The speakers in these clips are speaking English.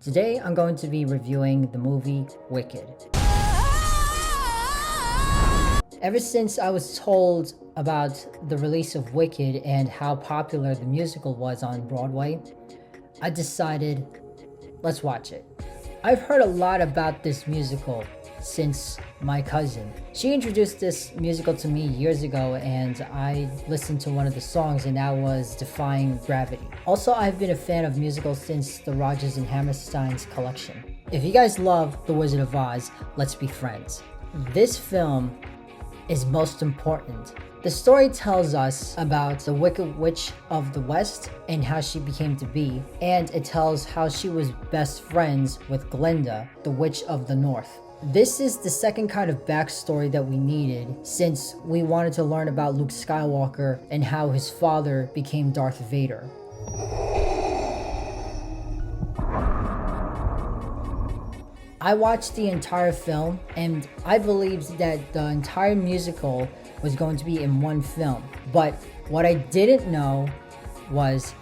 Today I'm going to be reviewing the movie Wicked. Ever since I was told about the release of Wicked and how popular the musical was on Broadway, I decided, let's watch it. I've heard a lot about this musical since my cousin. She introduced this musical to me years ago and I listened to one of the songs, and that was Defying Gravity. Also, I've been a fan of musicals since the Rodgers and Hammerstein's collection. If you guys love The Wizard of Oz, let's be friends. This film is most important. The story tells us about the Wicked Witch of the West and how she became to be, and it tells how she was best friends with Glinda, the Witch of the North. This is the second kind of backstory that we needed, since we wanted to learn about Luke Skywalker and how his father became Darth Vader. I watched the entire film and I believed that the entire musical was going to be in one film. But what I didn't know was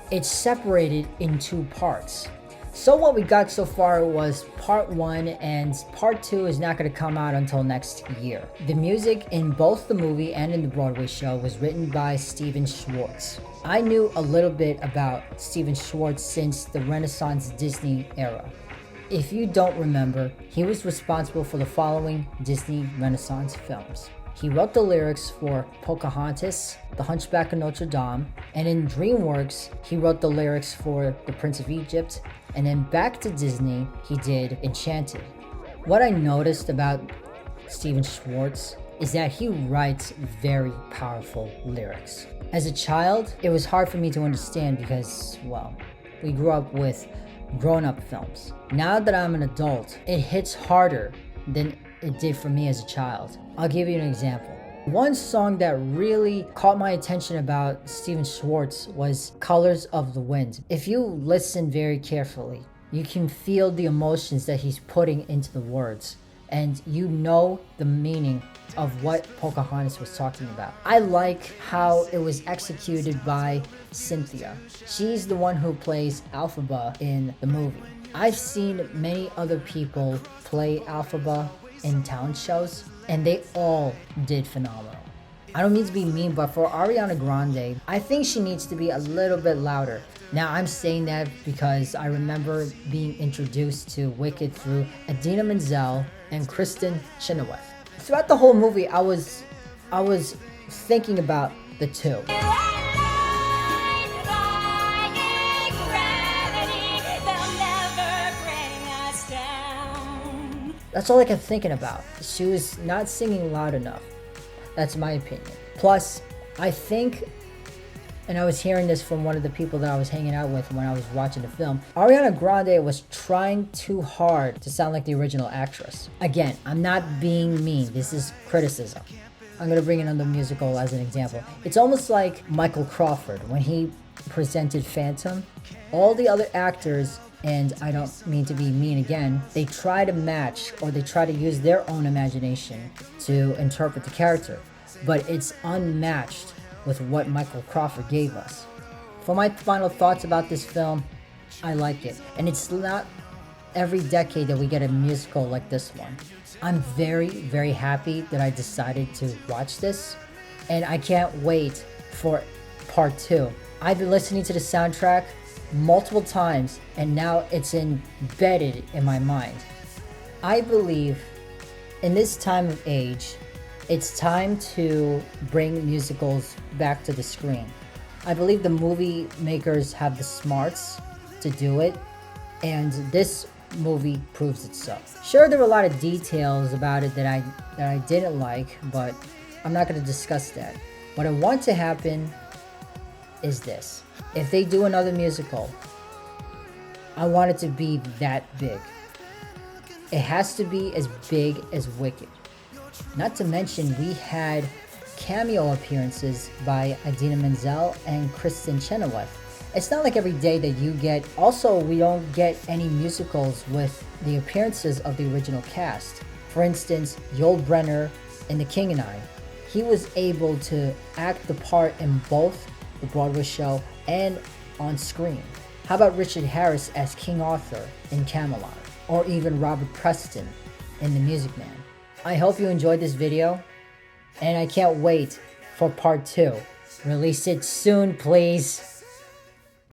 it's separated in two parts. So what we got so far was part 1, and part 2 is not going to come out until next year. The music in both the movie and in the Broadway show was written by Stephen Schwartz. I knew a little bit about Stephen Schwartz since the Renaissance Disney era. If you don't remember, he was responsible for the following Disney Renaissance films. He wrote the lyrics for Pocahontas, The Hunchback of Notre Dame, and in DreamWorks, he wrote the lyrics for The Prince of Egypt, and then back to Disney, he did Enchanted. What I noticed about Stephen Schwartz is that he writes very powerful lyrics. As a child, it was hard for me to understand because, well, we grew up with grown-up films. Now that I'm an adult, it hits harder than it did for me as a child. I'll give you an example. One song that really caught my attention about Stephen Schwartz was Colors of the Wind. If you listen very carefully, you can feel the emotions that he's putting into the words, and you know the meaning of what Pocahontas was talking about. I like how it was executed by Cynthia. She's the one who plays Elphaba in the movie. I've seen many other people play Elphaba in talent shows, and they all did phenomenal. I don't mean to be mean, but for Ariana Grande, I think she needs to be a little bit louder. Now, I'm saying that because I remember being introduced to Wicked through Idina Menzel and Kristen Chenoweth. Throughout the whole movie, I was thinking about the two. That's all I kept thinking about. She was not singing loud enough. That's my opinion. Plus, I think, and I was hearing this from one of the people that I was hanging out with when I was watching the film, Ariana Grande was trying too hard to sound like the original actress. Again, I'm not being mean. This is criticism. I'm going to bring another musical as an example. It's almost like Michael Crawford when he presented Phantom. All the other actors, and I don't mean to be mean again, they try to match or they try to use their own imagination to interpret the character, but it's unmatched with what Michael Crawford gave us. For my final thoughts about this film, I like it, and it's not every decade that we get a musical like this one. I'm very, very happy that I decided to watch this, and I can't wait for part 2. I've been listening to the soundtrack multiple times, and now it's embedded in my mind. I believe in this time of age, it's time to bring musicals back to the screen. I believe the movie makers have the smarts to do it, and this movie proves it so. Sure, there were a lot of details about it that I didn't like, but I'm not going to discuss that. What I want to happen is this. If they do another musical, I want it to be that big. It has to be as big as Wicked. Not to mention, we had cameo appearances by Idina Menzel and Kristen Chenoweth. It's not like every day that you get. Also, we don't get any musicals with the appearances of the original cast. For instance, Yul Brynner in The King and I. He was able to act the part in both the Broadway show and on screen. How about Richard Harris as King Arthur in Camelot? Or even Robert Preston in The Music Man? I hope you enjoyed this video, and I can't wait for part 2. Release it soon, please.